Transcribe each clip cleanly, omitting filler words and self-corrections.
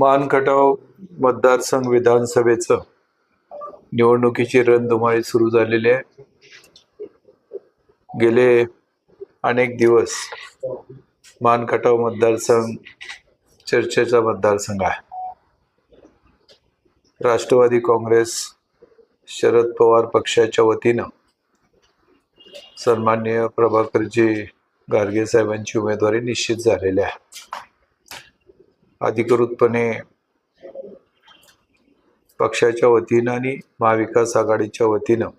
मानखटाव मतदारसंघ विधानसभेचं निवडणुकीची रणधुमाळी सुरू झालेली आहे. गेले अनेक दिवस मानखटाव मतदारसंघ चर्चेचा मतदारसंघ आहे. राष्ट्रवादी काँग्रेस शरद पवार पक्षाच्या वतीनं सन्माननीय प्रभाकरजी गारगे साहेबांची उमेदवारी निश्चित झालेली आहे. अधिकृतपणे पक्षाच्या वतीनं आणि महाविकास आघाडीच्या वतीनं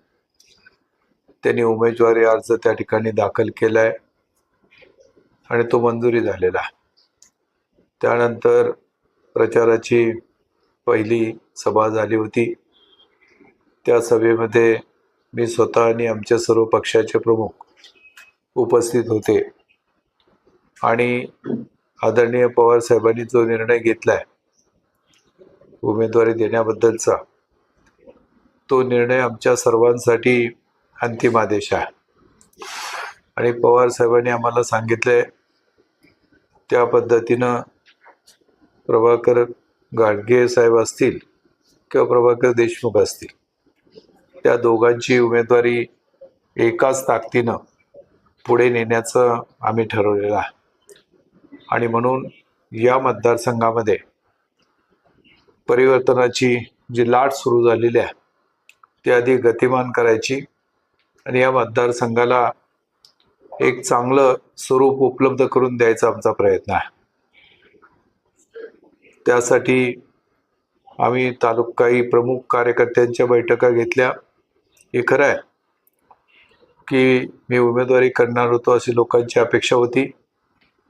त्यांनी उमेदवारी अर्ज त्या ठिकाणी दाखल केलाय आणि तो मंजुरी झालेला आहे. त्यानंतर प्रचाराची पहिली सभा झाली होती. त्या सभेमध्ये मी स्वतः आणि आमच्या सर्व पक्षाचे प्रमुख उपस्थित होते आणि आदरणीय पवार साहेबांनी जो निर्णय घेतलाय उमेदवारी देण्याबद्दलचा, तो निर्णय आमच्या सर्वांसाठी अंतिम आदेश आहे. आणि पवार साहेबांनी आम्हाला सांगितलंय त्या पद्धतीनं प्रभाकर गाडगे साहेब असतील किंवा प्रभाकर देशमुख असतील, त्या दोघांची उमेदवारी एकाच ताकदीनं पुढे नेण्याचं आम्ही ठरवलेलं आहे. आणि म्हणून या मतदारसंघामध्ये परिवर्तनाची जी लाट सुरू झालेली आहे ती अधिक गतिमान करायची आणि या मतदारसंघाला एक चांगलं स्वरूप उपलब्ध करून द्यायचा आमचा प्रयत्न आहे. त्यासाठी आम्ही काही प्रमुख कार्यकर्त्यांच्या बैठका घेतल्या. हे खरं आहे की मी उमेदवारी करणार होतो अशी लोकांची अपेक्षा होती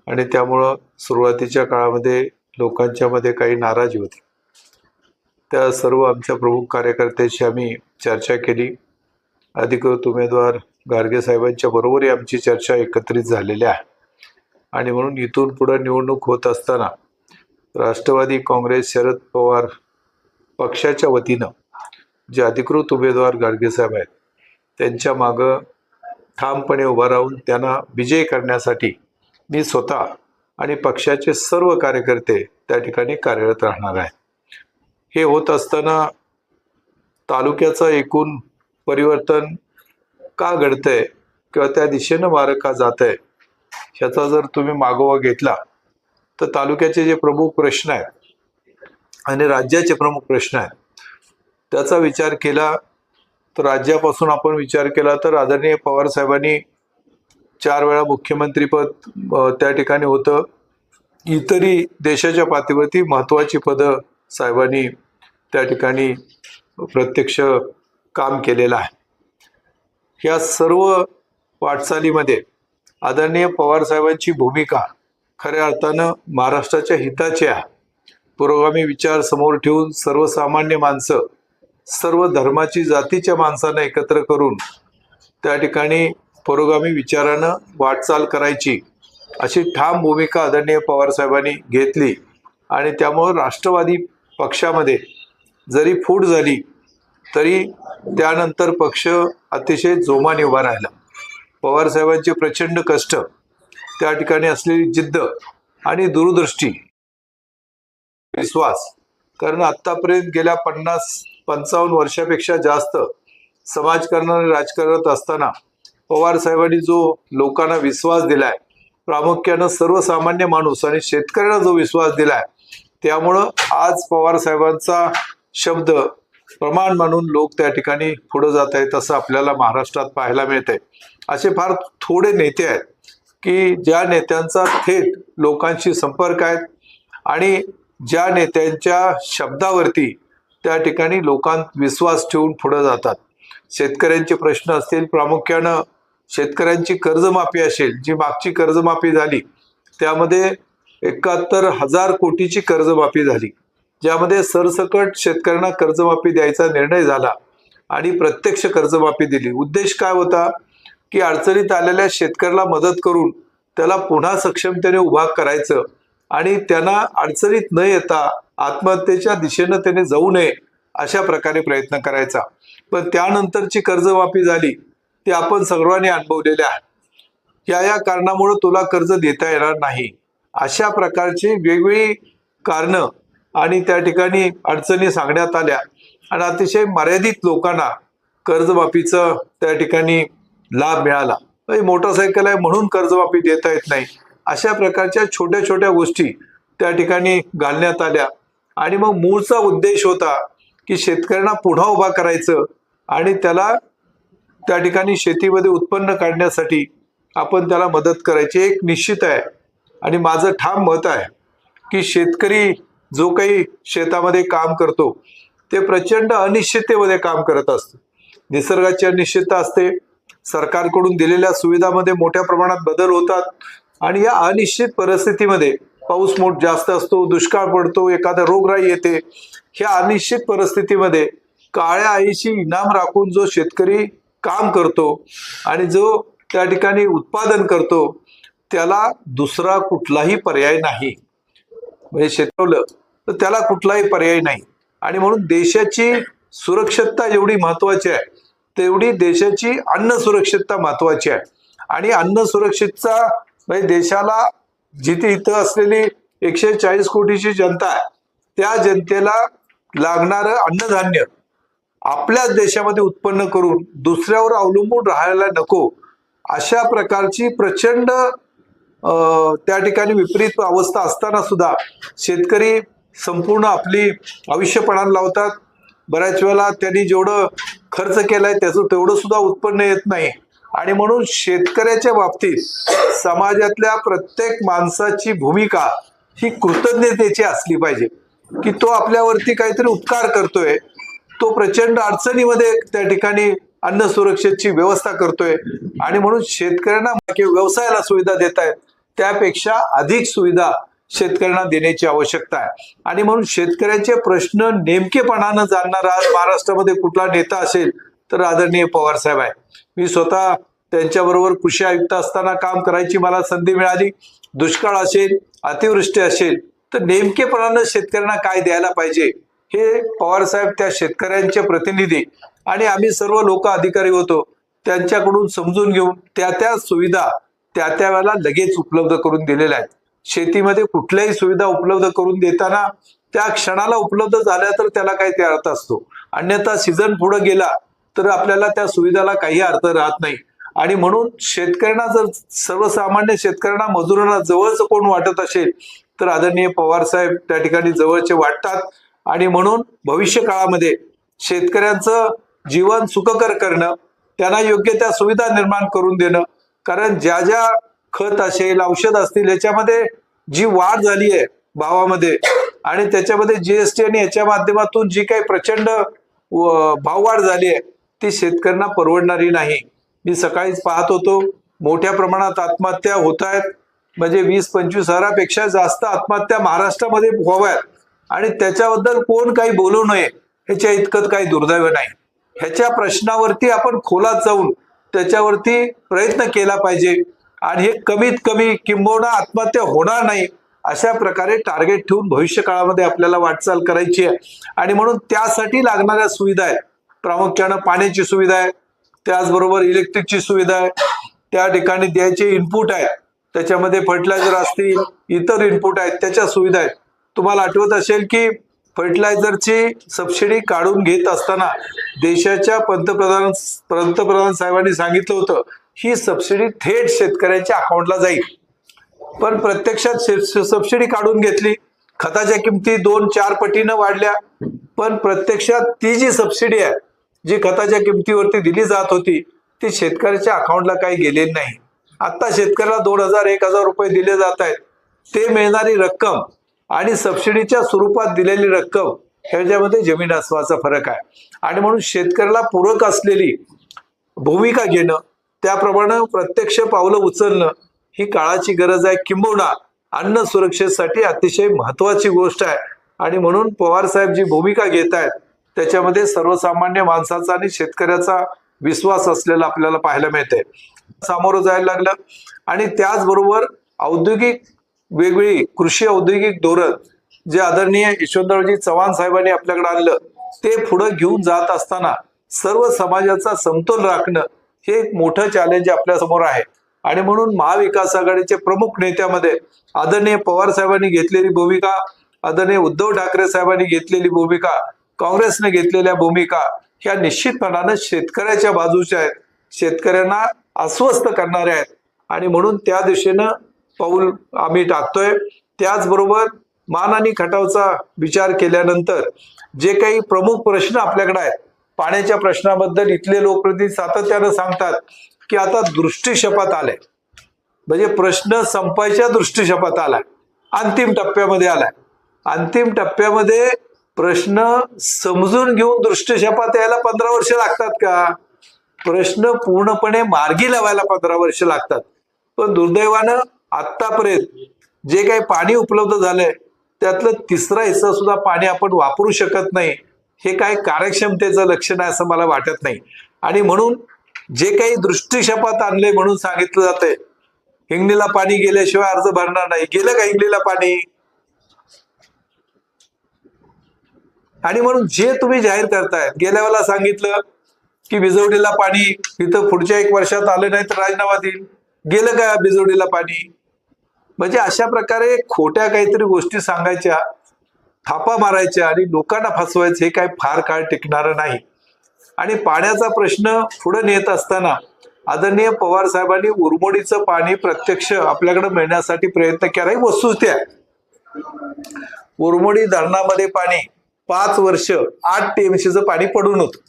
आणि त्यामुळं सुरुवातीच्या काळामध्ये लोकांच्या मध्ये काही नाराजी होती. त्या सर्व आमच्या प्रमुख कार्यकर्त्यांशी आम्ही चर्चा केली. अधिकृत उमेदवार गारगे साहेबांच्या बरोबरही आमची चर्चा एकत्रित झालेली आहे. आणि म्हणून इथून पुढे निवडणूक होत असताना राष्ट्रवादी काँग्रेस शरद पवार पक्षाच्या वतीनं जे अधिकृत उमेदवार गारगे साहेब आहेत त्यांच्या मागं ठामपणे उभा राहून त्यांना विजयी करण्यासाठी मी स्वतः आणि पक्षाचे सर्व कार्यकर्ते त्या ठिकाणी कार्यरत राहणार आहे. हे होत असताना तालुक्याचं एकूण परिवर्तन का घडतंय किंवा त्या दिशेनं वारं का जात आहे ह्याचा जर तुम्ही मागोवा घेतला तर तालुक्याचे जे प्रमुख प्रश्न आहेत आणि राज्याचे प्रमुख प्रश्न आहेत त्याचा विचार केला तर राज्यापासून आपण विचार केला तर आदरणीय पवार साहेबांनी 4 वेळा मुख्यमंत्रीपद त्या ठिकाणी होतं. इतरही देशाच्या पातळीवरती महत्त्वाची पदं साहेबांनी त्या ठिकाणी प्रत्यक्ष काम केलेलं आहे. या सर्व वाटचालीमध्ये आदरणीय पवार साहेबांची भूमिका खऱ्या अर्थानं महाराष्ट्राच्या हिताची आहे. पुरोगामी विचार समोर ठेवून सर्वसामान्य माणसं, सर्व धर्माची जातीच्या माणसांना एकत्र करून त्या ठिकाणी पुरोगामी विचारानं वाटचाल करायची अशी ठाम भूमिका आदरणीय पवार साहेबांनी घेतली. आणि त्यामुळं राष्ट्रवादी पक्षामध्ये जरी फूट झाली तरी त्यानंतर पक्ष अतिशय जोमाने उभा राहिला. पवार साहेबांचे प्रचंड कष्ट, त्या ठिकाणी असलेली जिद्द आणि दूरदृष्टी, विश्वास, कारण आतापर्यंत गेल्या 50-55 वर्षापेक्षा जास्त समाजकारण आणि राजकारणात असताना पवार साहेबांनी जो लोकांना विश्वास दिलाय, प्रामुख्यानं सर्वसामान्य माणूस आणि शेतकऱ्यांना जो विश्वास दिलाय, त्यामुळं आज पवार साहेबांचा शब्द प्रमाण मानून लोक त्या ठिकाणी पुढे जात आहेत असं आपल्याला महाराष्ट्रात पाहायला मिळतंय. असे फार थोडे नेते आहेत की ज्या नेत्यांचा थेट लोकांशी संपर्क आहे आणि ज्या नेत्यांच्या शब्दावरती त्या ठिकाणी लोकांत विश्वास ठेवून पुढे जातात. शेतकऱ्यांचे प्रश्न असतील, प्रामुख्यानं शेतकऱ्यांची कर्जमाफी असेल, जी मागची कर्जमाफी झाली त्यामध्ये 71,000 कोटीची कर्जमाफी झाली, ज्यामध्ये सरसकट शेतकऱ्यांना कर्जमाफी द्यायचा निर्णय झाला आणि प्रत्यक्ष कर्जमाफी दिली. उद्देश काय होता की अडचणीत आलेल्या शेतकऱ्याला मदत करून त्याला पुन्हा सक्षमतेने उभा करायचं आणि त्यांना अडचणीत न येता आत्महत्येच्या दिशेनं त्याने जाऊ नये अशा प्रकारे प्रयत्न करायचा. पण त्यानंतरची कर्जमाफी झाली ती आपण सर्वांनी अनुभवलेली आहे. या कारणामुळे तुला कर्ज देता येणार नाही अशा प्रकारची वेगवेगळी कारणं आणि त्या ठिकाणी अडचणी सांगण्यात आल्या आणि अतिशय मर्यादित लोकांना कर्जमाफीचं त्या ठिकाणी लाभ मिळाला. मोटरसायकल आहे म्हणून कर्जमाफी देता येत नाही, अशा प्रकारच्या छोट्या छोट्या गोष्टी त्या ठिकाणी घालण्यात आल्या. आणि मग मूळचा उद्देश होता की शेतकऱ्यांना पुन्हा उभा करायचं आणि त्याला त्या ठिकाणी शेतीमध्ये उत्पन्न काढण्यासाठी आपण त्याला मदत करायची. एक निश्चित आहे आणि माझं ठाम मत आहे की शेतकरी जो काही शेतामध्ये काम करतो ते प्रचंड अनिश्चिततेमध्ये काम करत असतो. निसर्गाची अनिश्चितता असते, सरकारकडून दिलेल्या सुविधामध्ये मोठ्या प्रमाणात बदल होतात आणि या अनिश्चित परिस्थितीमध्ये पाऊस जास्त असतो, दुष्काळ पडतो, एखादा रोगराई येते. ह्या अनिश्चित परिस्थितीमध्ये काळ्या आईशी इनाम राखून जो शेतकरी काम करतो आणि जो त्या ठिकाणी उत्पादन करतो त्याला दुसरा कुठलाही पर्याय नाही. म्हणजे शेतकऱ्याला तर त्याला कुठलाही पर्याय नाही. आणि म्हणून देशाची सुरक्षितता जेवढी महत्वाची आहे तेवढी देशाची अन्न सुरक्षितता महत्वाची आहे. आणि अन्न सुरक्षितता म्हणजे देशाला जिथे इथं असलेली 140 कोटीची जनता आहे त्या जनतेला लागणारं अन्नधान्य आपल्याच देशामध्ये उत्पन्न करून दुसऱ्यावर अवलंबून राहायला नको, अशा प्रकारची प्रचंड त्या ठिकाणी विपरीत अवस्था असताना सुद्धा शेतकरी संपूर्ण आपली आयुष्य पणाला लावतात. बऱ्याच वेळेला त्यांनी जेवढं खर्च केलाय त्याचं तेवढं सुद्धा उत्पन्न येत नाही. आणि म्हणून शेतकऱ्याच्या बाबतीत समाजातल्या प्रत्येक माणसाची भूमिका ही कृतज्ञतेची असली पाहिजे की तो आपल्यावरती काहीतरी उपकार करतोय, तो प्रचंड अडचणीमध्ये त्या ठिकाणी अन्न सुरक्षेची व्यवस्था करतोय आणि म्हणून शेतकऱ्यांना व्यवसायाला सुविधा देत आहेत त्यापेक्षा अधिक सुविधा शेतकऱ्यांना देण्याची आवश्यकता आहे. आणि म्हणून शेतकऱ्याचे प्रश्न नेमकेपणानं जाणणारा महाराष्ट्रामध्ये कुठला नेता असेल तर आदरणीय पवार साहेब आहे. मी स्वतः त्यांच्याबरोबर कृषी आयुक्त असताना काम करायची मला संधी मिळाली. दुष्काळ असेल, अतिवृष्टी असेल तर नेमकेपणानं शेतकऱ्यांना काय द्यायला पाहिजे हे पवार साहेब त्या शेतकऱ्यांचे प्रतिनिधी आणि आम्ही सर्व लोक अधिकारी होतो त्यांच्याकडून समजून घेऊन त्या सुविधा त्या वेळेला लगेच उपलब्ध करून दिलेल्या आहेत. शेतीमध्ये कुठल्याही सुविधा उपलब्ध करून देताना त्या क्षणाला उपलब्ध झाल्या तर त्याला काही ते अर्थ असतो, अन्यथा सीझन पुढे गेला तर आपल्याला त्या सुविधाला काही अर्थ राहत नाही. आणि म्हणून शेतकऱ्यांना जर सर्वसामान्य शेतकऱ्यांना मजुरांना जवळच कोण वाटत असेल तर आदरणीय पवार साहेब त्या ठिकाणी जवळचे वाटतात. आणि म्हणून भविष्य काळामध्ये शेतकऱ्यांचं जीवन सुखकर करणं, त्यांना योग्य त्या सुविधा निर्माण करून देणं, कारण ज्या खत असेल औषध असतील याच्यामध्ये जी वाढ झाली आहे भावामध्ये आणि त्याच्यामध्ये जीएसटी आणि याच्या माध्यमातून जी काही प्रचंड भाववाढ झाली आहे ती शेतकऱ्यांना परवडणारी नाही. मी सकाळीच पाहत होतो मोठ्या प्रमाणात आत्महत्या होत आहेत, म्हणजे 20-25 हजारापेक्षा जास्त आत्महत्या महाराष्ट्रामध्ये व्हाव्यात आणि त्याच्याबद्दल कोण काही बोलू नये ह्याच्या इतकं काही दुर्दैव नाही. ह्याच्या प्रश्नावरती आपण खोलात जाऊन त्याच्यावरती प्रयत्न केला पाहिजे आणि हे कमीत कमी किंबहुना आत्महत्या होणार नाही अशा प्रकारे टार्गेट ठेवून भविष्य काळामध्ये आपल्याला वाटचाल करायची आहे. आणि म्हणून त्यासाठी लागणाऱ्या सुविधा आहेत, प्रामुख्यानं पाण्याची सुविधा आहे, त्याचबरोबर इलेक्ट्रिकची सुविधा आहे, त्या ठिकाणी द्यायचे इनपुट आहे, त्याच्यामध्ये फर्टिलायझर असतील, इतर इनपुट आहेत त्याच्या सुविधा आहेत. तुम्हाला आठवत असेल की फर्टिलायझरची सबसिडी काढून घेत असताना देशाच्या पंतप्रधान साहेबांनी सांगितलं होतं ही सबसिडी थेट शेतकऱ्याच्या अकाउंटला जाईल, पण प्रत्यक्षात सबसिडी काढून घेतली, खताच्या किमती 2-4 पटीनं वाढल्या, पण प्रत्यक्षात ती जी सबसिडी आहे जी खताच्या किमतीवरती दिली जात होती ती शेतकऱ्याच्या अकाउंटला काही गेलेली नाही. आता शेतकऱ्याला 2000-1000 रुपये दिले जात आहेत. ते मिळणारी रक्कम आणि सबसिडीच्या स्वरूपात दिलेली रक्कम ह्याच्यामध्ये जमीन आसमानाचा फरक आहे. आणि म्हणून शेतकऱ्याला पूरक असलेली भूमिका घेणं, त्याप्रमाणे प्रत्यक्ष पावलं उचलणं ही काळाची गरज आहे, किंबहुना अन्न सुरक्षेसाठी अतिशय महत्वाची गोष्ट आहे. आणि म्हणून पवार साहेब जी भूमिका घेत आहेत त्याच्यामध्ये सर्वसामान्य माणसाचा आणि शेतकऱ्याचा विश्वास असलेला आपल्याला पाहायला मिळते. सामोरं जायला लागलं आणि त्याचबरोबर औद्योगिक वेगवेगळी कृषी औद्योगिक धोरण जे आदरणीय यशवंतरावजी चव्हाण साहेबांनी आपल्याकडे आणलं ते पुढे घेऊन जात असताना सर्व समाजाचा समतोल राखणं हे एक मोठं चॅलेंज आपल्या समोर आहे. आणि म्हणून महाविकास आघाडीचे प्रमुख नेत्यामध्ये आदरणीय पवार साहेबांनी घेतलेली भूमिका आदरणीय उद्धव ठाकरे साहेबांनी घेतलेली भूमिका, काँग्रेसने घेतलेल्या भूमिका ह्या निश्चितपणानं शेतकऱ्याच्या बाजूच्या आहेत, शेतकऱ्यांना अस्वस्थ करणाऱ्या आहेत आणि म्हणून त्या दिशेनं पाऊल आम्ही टाकतोय. त्याचबरोबर मान आणि खटावचा विचार केल्यानंतर जे काही प्रमुख प्रश्न आपल्याकडे आहेत, पाण्याच्या प्रश्नाबद्दल इथले लोकप्रतिनिधी सातत्यानं सांगतात की आता दृष्टिक्षेपात आलंय, म्हणजे प्रश्न संपायच्या दृष्टिक्षेपात आलाय, अंतिम टप्प्यामध्ये आलाय. अंतिम टप्प्यामध्ये प्रश्न समजून घेऊन दृष्टिक्षेपात यायला 15 वर्ष लागतात का? प्रश्न पूर्णपणे मार्गी लावायला 15 वर्ष लागतात. पण दुर्दैवानं आतापर्यंत जे काही पाणी उपलब्ध झालंय त्यातलं तिसरा हिस्सा सुद्धा पाणी आपण वापरू शकत नाही. हे काय कार्यक्षमतेचं लक्षण आहे असं मला वाटत नाही. आणि म्हणून जे काही दृष्टिक्षेपात आणले म्हणून सांगितलं जातंय, हिंगणीला पाणी गेल्याशिवाय अर्ज भरणार नाही. गेलं का हिंगणीला पाणी? आणि म्हणून जे तुम्ही जाहीर करताय, गेल्या वेळेला सांगितलं की बिजवडीला पाणी इथं पुढच्या 1 वर्षात आलं नाही तर राजीनामा देईल. गेलं का बिजवडीला पाणी? म्हणजे अशा प्रकारे खोट्या काहीतरी गोष्टी सांगायच्या, थापा मारायच्या आणि लोकांना फसवायचं, हे काय फार काळ टिकणारं नाही. आणि पाण्याचा प्रश्न पुढे नेत असताना आदरणीय पवार साहेबांनी उरमोडीचं पाणी प्रत्यक्ष आपल्याकडे मिळण्यासाठी प्रयत्न केला. ही वस्तुस्थिती आहे. उरमोडी धरणामध्ये पाणी 5 वर्ष 8 TMCचं पाणी पडून होतं.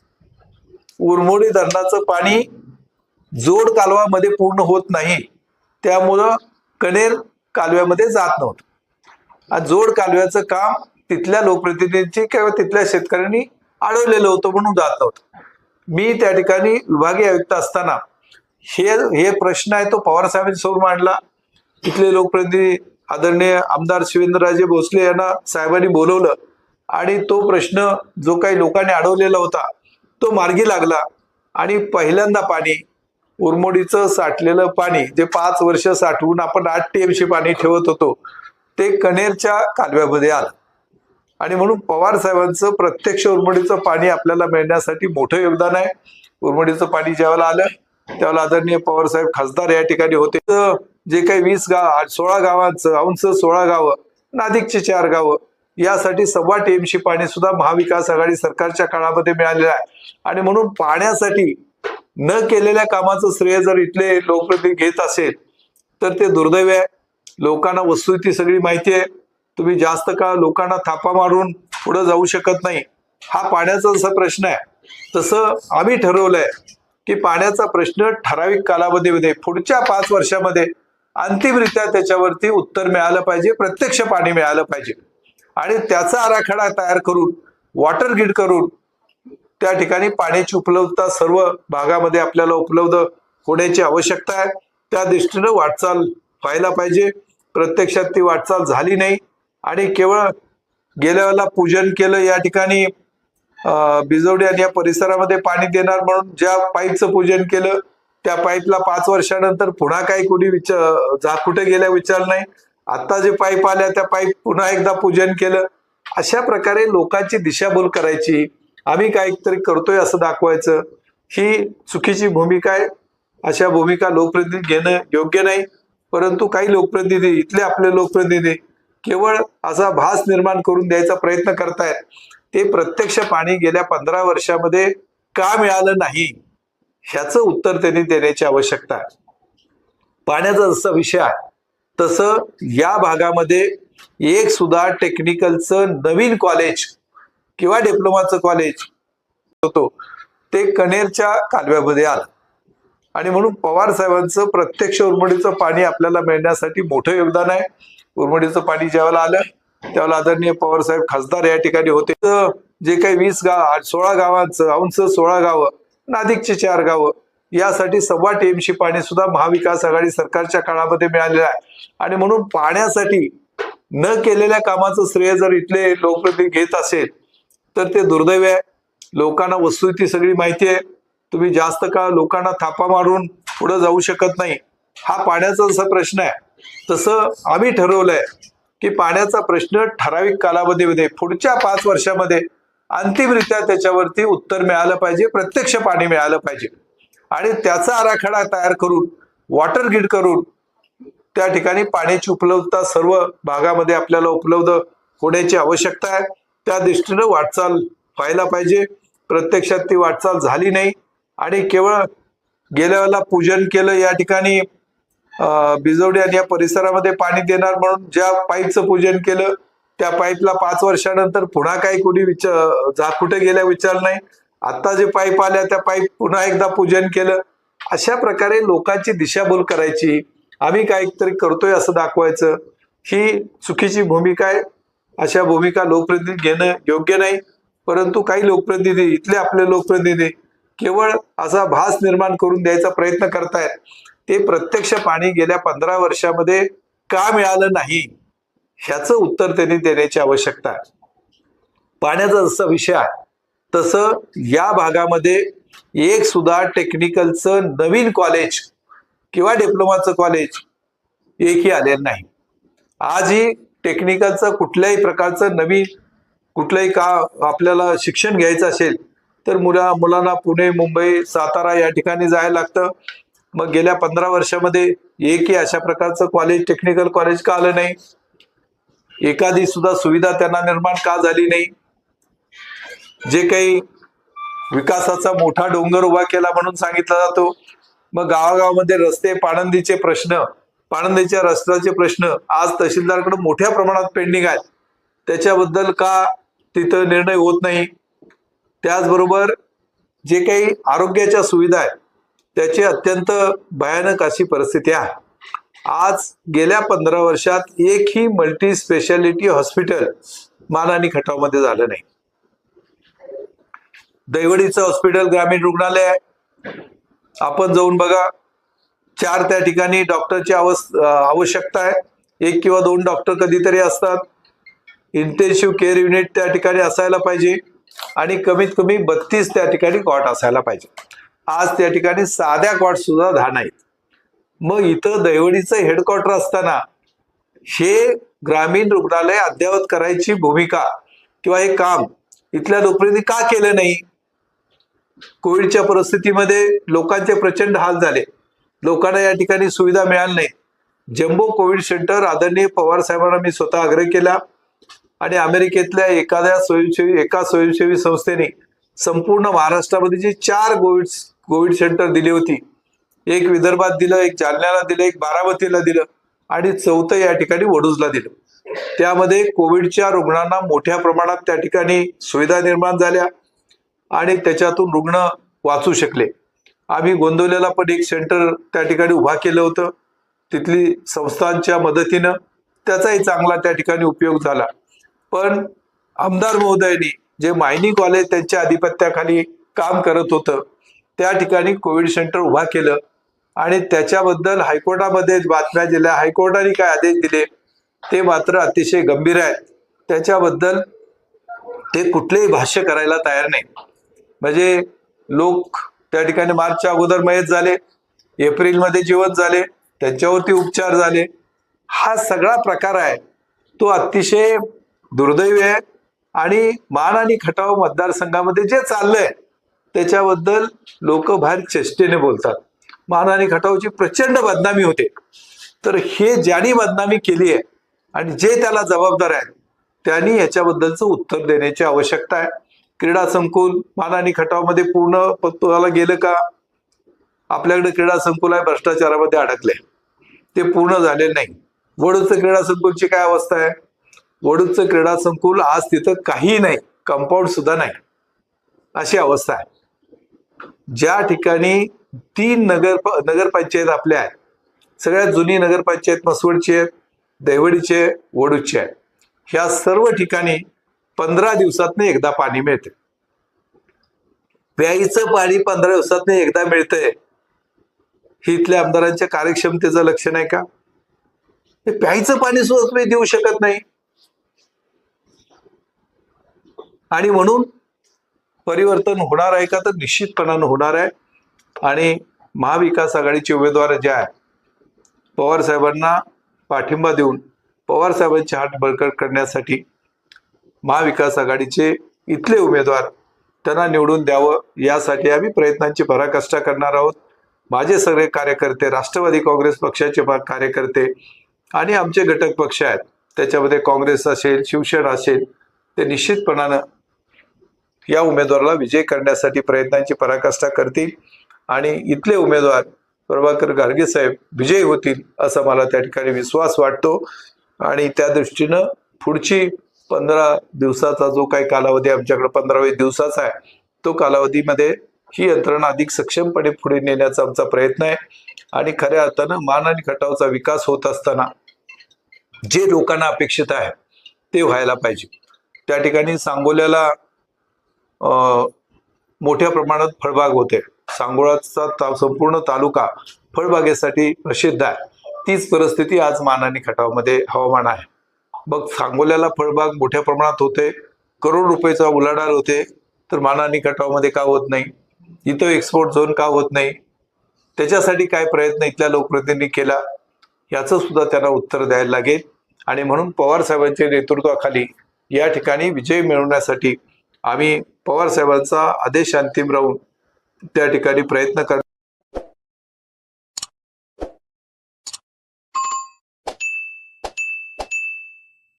उरमोडी धरणाचं पाणी जोड कालवामध्ये पूर्ण होत नाही, त्यामुळं कनेर कालव्यामध्ये जात नव्हतं. जोड कालव्याचं काम तिथल्या लोकप्रतिनिधींची किंवा तिथल्या शेतकऱ्यांनी अडवलेलं होतं म्हणून जात नव्हतं. मी त्या ठिकाणी विभागीय आयुक्त असताना हे प्रश्न आहे तो पवार साहेबांनी समोर मांडला. तिथले लोकप्रतिनिधी आदरणीय आमदार शिवेंद्रराजे भोसले यांना साहेबांनी बोलवलं आणि तो प्रश्न जो काही लोकांनी अडवलेला होता तो मार्गी लागला. आणि पहिल्यांदा पाणी, उरमोडीचं साठलेलं पाणी जे 5 वर्ष साठवून आपण 8 TMC पाणी ठेवत होतो ते कनेरच्या कालव्यामध्ये आलं. आणि म्हणून पवार साहेबांचं प्रत्यक्ष उरमोडीचं पाणी आपल्याला मिळण्यासाठी मोठं योगदान आहे. उरमोडीचं पाणी ज्यावेळेला आलं त्यावेळेला आदरणीय पवार साहेब खासदार या ठिकाणी होते. जे काही 16 गावांचं औंच 16 गावं, नाशिकची 4 गावं, यासाठी 1.25 TMC पाणी सुद्धा महाविकास आघाडी सरकारच्या काळामध्ये मिळालेलं आहे. आणि म्हणून पाण्यासाठी न केलेल्या कामाचं श्रेय जर इथले लोकप्रतिनिधी घेत असेल तर ते दुर्दैव आहे. लोकांना वस्तुस्थिती सगळी माहिती आहे. तुम्ही जास्त काळ लोकांना थापा मारून पुढे जाऊ शकत नाही. हा पाण्याचा जसा प्रश्न आहे तसं आम्ही ठरवलंय की पाण्याचा प्रश्न ठराविक कालावधीमध्ये पुढच्या 5 वर्षामध्ये अंतिमरित्या त्याच्यावरती उत्तर मिळालं पाहिजे, प्रत्यक्ष पाणी मिळालं पाहिजे. आणि त्याचा आराखडा तयार करून वॉटर ग्रीड करून त्या ठिकाणी पाण्याची उपलब्धता सर्व भागामध्ये आपल्याला उपलब्ध होण्याची आवश्यकता आहे. त्या दृष्टीनं वाटचाल व्हायला पाहिजे. प्रत्यक्षात ती वाटचाल झाली नाही आणि केवळ गेल्या वेळेला पूजन केलं या ठिकाणी बिजवडी आणि या परिसरामध्ये पाणी देणार म्हणून ज्या पाईपचं पूजन केलं त्या पाईपला 5 वर्षानंतर पुन्हा काही कोणी कुठे गेल्या विचार नाही. आता जे पाईप आल्या त्या पाईप पुन्हा एकदा पूजन केलं. अशा प्रकारे लोकांची दिशाभूल करायची, आम्ही काहीतरी करतोय असं दाखवायचं, ही चुकीची भूमिका आहे. अशा भूमिका लोकप्रतिनिधी घेणं योग्य नाही. परंतु काही लोकप्रतिनिधी, इथले आपले लोकप्रतिनिधी केवळ असा भास निर्माण करून द्यायचा प्रयत्न करतायत. ते प्रत्यक्ष पाणी गेल्या 15 वर्षामध्ये का मिळालं नाही ह्याचं उत्तर त्यांनी देण्याची आवश्यकता आहे. पाण्याचा जसा विषय आहे तसं या भागामध्ये एक सुद्धा टेक्निकलचं नवीन कॉलेज किंवा डिप्लोमाचं कॉलेज होतो ते कनेरच्या कालव्यामध्ये आलं. आणि म्हणून पवार साहेबांचं प्रत्यक्ष उरमोडीचं पाणी आपल्याला मिळण्यासाठी मोठं योगदान आहे. उरमोडीचं पाणी ज्यावेळेला आलं त्यावेळेला आदरणीय पवार साहेब खासदार या ठिकाणी होते. जे काही 16 गावांचं औंच 16 गावं, नाशिकची 4 गावं, यासाठी 1.25 TMC पाणी सुद्धा महाविकास आघाडी सरकारच्या काळामध्ये मिळालेलं आहे. आणि म्हणून पाण्यासाठी न केलेल्या कामाचं श्रेय जर इथले लोकप्रतिनिधी घेत असेल तर ते दुर्दैव आहे. लोकांना वस्तुस्थिती सगळी माहिती आहे. तुम्ही जास्त काळ लोकांना थापा मारून पुढे जाऊ शकत नाही. हा पाण्याचा जसा प्रश्न आहे तसं आम्ही ठरवलंय की पाण्याचा प्रश्न ठराविक कालावधीमध्ये पुढच्या 5 वर्षामध्ये अंतिमरित्या त्याच्यावरती उत्तर मिळालं पाहिजे, प्रत्यक्ष पाणी मिळालं पाहिजे. आणि त्याचा आराखडा तयार करून वॉटर ग्रीड करून त्या ठिकाणी पाण्याची उपलब्धता सर्व भागामध्ये आपल्याला उपलब्ध होण्याची आवश्यकता आहे. त्या दृष्टीनं वाटचाल व्हायला पाहिजे. प्रत्यक्षात ती वाटचाल झाली नाही आणि केवळ गेल्या वेळेला पूजन केलं या ठिकाणी बिजवडी आणि या परिसरामध्ये पाणी देणार म्हणून ज्या पाईपचं पूजन केलं त्या पाईपला 5 वर्षानंतर पुन्हा काही कोणी कुठे गेल्या विचार नाही. आता जे पाईप आल्या त्या पाईप पुन्हा एकदा पूजन केलं. अशा प्रकारे लोकांची दिशाभूल करायची, आम्ही काहीतरी करतोय असं दाखवायचं, ही चुकीची भूमिका आहे. अशा भूमिका लोकप्रतिनिधी घेणं योग्य नाही. परंतु काही लोकप्रतिनिधी, इथले आपले लोकप्रतिनिधी केवळ असा भास निर्माण करून द्यायचा प्रयत्न करतायत. ते प्रत्यक्ष पाणी गेल्या 15 वर्षामध्ये का मिळालं नाही ह्याचं उत्तर त्यांनी देण्याची आवश्यकता आहे. पाण्याचा जसा विषय आहे तसं या भागामध्ये एक सुद्धा टेक्निकलचं नवीन कॉलेज किंवा डिप्लोमाचं कॉलेज एकही आलेलं नाही. आजही टेक्निकलचं कुठल्याही प्रकारचं नवीन कुठलंही का आपल्याला शिक्षण घ्यायचं असेल तर मुलांना पुणे, मुंबई, सातारा या ठिकाणी जायला लागतं. मग गेल्या 15 वर्षामध्ये एकही अशा प्रकारचं कॉलेज, टेक्निकल कॉलेज का आलं नाही? एखादी सुद्धा सुविधा त्यांना निर्माण का झाली नाही? जे काही विकासाचा मोठा डोंगर उभा केला म्हणून सांगितला जातो, मग गावागावामध्ये रस्ते, पाणंदीचे प्रश्न, पाणंदीच्या रस्त्याचे प्रश्न आज तहसीलदारकडे मोठ्या प्रमाणात पेंडिंग आहेत. त्याच्याबद्दल का तिथं निर्णय होत नाही? त्याचबरोबर जे काही आरोग्याच्या सुविधा आहेत त्याची अत्यंत भयानक अशी परिस्थिती आहे. आज गेल्या 15 वर्षात एकही मल्टी स्पेशालिटी हॉस्पिटल मान आणि खटावमध्ये झालं नाही. दैवडीचं हॉस्पिटल ग्रामीण रुग्णालय आहे, आपण जाऊन बघा. 4 त्या ठिकाणी डॉक्टरची आवश्यकता आहे. 1 किंवा 2 डॉक्टर कधीतरी असतात. इंटेन्सिव्ह केअर युनिट त्या ठिकाणी असायला पाहिजे आणि कमीत कमी 32 त्या ठिकाणी कॉट असायला पाहिजे. आज त्या ठिकाणी साध्या कॉट सुद्धा 10 नाहीत. मग इथं दैवडीचं हेडक्वार्टर असताना हे ग्रामीण रुग्णालय अद्ययावत करायची भूमिका किंवा हे काम इथल्या लोकांनी का केलं नाही? कोविडच्या परिस्थितीमध्ये लोकांचे प्रचंड हाल झाले, लोकांना या ठिकाणी सुविधा मिळाली नाही. जम्बो कोविड सेंटर आदरणीय पवार साहेबांना मी स्वतः आग्रह केला आणि अमेरिकेतल्या एका स्वयंसेवी संस्थेने संपूर्ण महाराष्ट्रामध्ये जी 4 कोविड सेंटर दिली होती, एक विदर्भात दिलं, एक जालन्याला दिलं, एक बारामतीला दिलं आणि 4थं या ठिकाणी वडूजला दिलं. त्यामध्ये कोविडच्या रुग्णांना मोठ्या प्रमाणात त्या ठिकाणी सुविधा निर्माण झाल्या आणि त्याच्यातून रुग्ण वाचू शकले. आम्ही गोंदवलेला पण एक सेंटर त्या ठिकाणी उभा केलं होतं, तिथली संस्थांच्या मदतीनं त्याचाही चांगला त्या ठिकाणी उपयोग झाला. पण आमदार महोदयांनी जे मायनिंग कॉलेज त्यांच्या आधिपत्याखाली काम करत होतं त्या ठिकाणी कोविड सेंटर उभा केलं आणि त्याच्याबद्दल हायकोर्टामध्ये बातम्या दिल्या. हायकोर्टाने काय आदेश दिले ते मात्र अतिशय गंभीर आहेत. त्याच्याबद्दल ते कुठलेही भाष्य करायला तयार नाही. म्हणजे लोक त्या ठिकाणी मार्चच्या अगोदर मयत झाले, एप्रिलमध्ये जिवंत झाले, त्यांच्यावरती उपचार झाले. हा सगळा प्रकार आहे तो अतिशय दुर्दैवी आहे आणि मान आणि खटाव मतदारसंघामध्ये जे चाललंय त्याच्याबद्दल लोक बाहेर चेष्टेने बोलतात. मान आणि खटावची प्रचंड बदनामी होते. तर हे ज्यांनी बदनामी केली आहे आणि जे त्याला जबाबदार आहेत त्यांनी याच्याबद्दलचं उत्तर देण्याची आवश्यकता आहे. क्रीडा संकुल मान आणि खटावमध्ये पूर्ण गेलं का? आपल्याकडे क्रीडा संकुल आहे, भ्रष्टाचारामध्ये अडकले, ते पूर्ण झालेलं नाही. वडूजचं क्रीडा संकुलची काय अवस्था आहे? वडूजचं क्रीडा संकुल आज तिथं काही नाही, कंपाऊंड सुद्धा नाही, अशी अवस्था आहे. ज्या ठिकाणी 3 नगरपंचायत आपल्या आहेत, सगळ्यात जुनी नगरपंचायत मसवडची आहे, दैवडीची आहे, वडूजची आहे. ह्या सर्व ठिकाणी 15 दिवसातनं एकदा पाणी मिळते. प्यायचं पाणी 15 दिवसातनं एकदा मिळतंय, हे इथल्या आमदारांच्या कार्यक्षमतेचं लक्षण आहे का? प्यायचं पाणी सुद्धा तुम्ही देऊ शकत नाही. आणि म्हणून परिवर्तन होणार आहे का? तर निश्चितपणानं होणार आहे. आणि महाविकास आघाडीचे उमेदवार जे आहे पवार साहेबांना पाठिंबा देऊन पवार साहेबांची हात बळकट करण्यासाठी महाविकास आघाडीचे इथले उमेदवार त्यांना निवडून द्यावं यासाठी आम्ही प्रयत्नांची पराकाष्ठा करणार आहोत. माझे सगळे कार्यकर्ते, राष्ट्रवादी काँग्रेस पक्षाचे कार्यकर्ते आणि आमचे घटक पक्ष आहेत त्याच्यामध्ये काँग्रेस असेल, शिवसेना असेल, ते निश्चितपणानं या उमेदवाराला विजय करण्यासाठी प्रयत्नांची पराकाष्ठा करतील आणि इथले उमेदवार प्रभाकर घारगे साहेब विजयी होतील असा मला त्या ठिकाणी विश्वास वाटतो. आणि त्या दृष्टीनं पुढची 15 दिवसाचा जो काही कालावधी आमच्याकडे 15-20 दिवसाचा आहे, तो कालावधीमध्ये ही यंत्रणा अधिक सक्षमपणे पुढे नेण्याचा आमचा प्रयत्न आहे. आणि खऱ्या अर्थानं मान आणि खटावचा विकास होत असताना जे लोकांना अपेक्षित आहे ते व्हायला पाहिजे. त्या ठिकाणी सांगोल्याला मोठ्या प्रमाणात फळबाग होते. सांगोळाचा संपूर्ण तालुका फळबागेसाठी प्रसिद्ध आहे. तीच परिस्थिती आज मान आणि खटावमध्ये हवामान आहे. मग सांगोल्याला फळबाग मोठ्या प्रमाणात होते, करोड रुपयाचा उलाढाल होते, तर मान आणि खटावमध्ये का होत नाही? इथं एक्सपोर्ट झोन का होत नाही? त्याच्यासाठी काय प्रयत्न इथल्या लोकप्रतिनिधींनी केला, याचं सुद्धा त्यांना उत्तर द्यायला लागेल. आणि म्हणून पवार साहेबांच्या नेतृत्वाखाली या ठिकाणी विजय मिळवण्यासाठी आम्ही पवार साहेबांचा आदेश अंतिम राहून त्या ठिकाणी प्रयत्न करणार.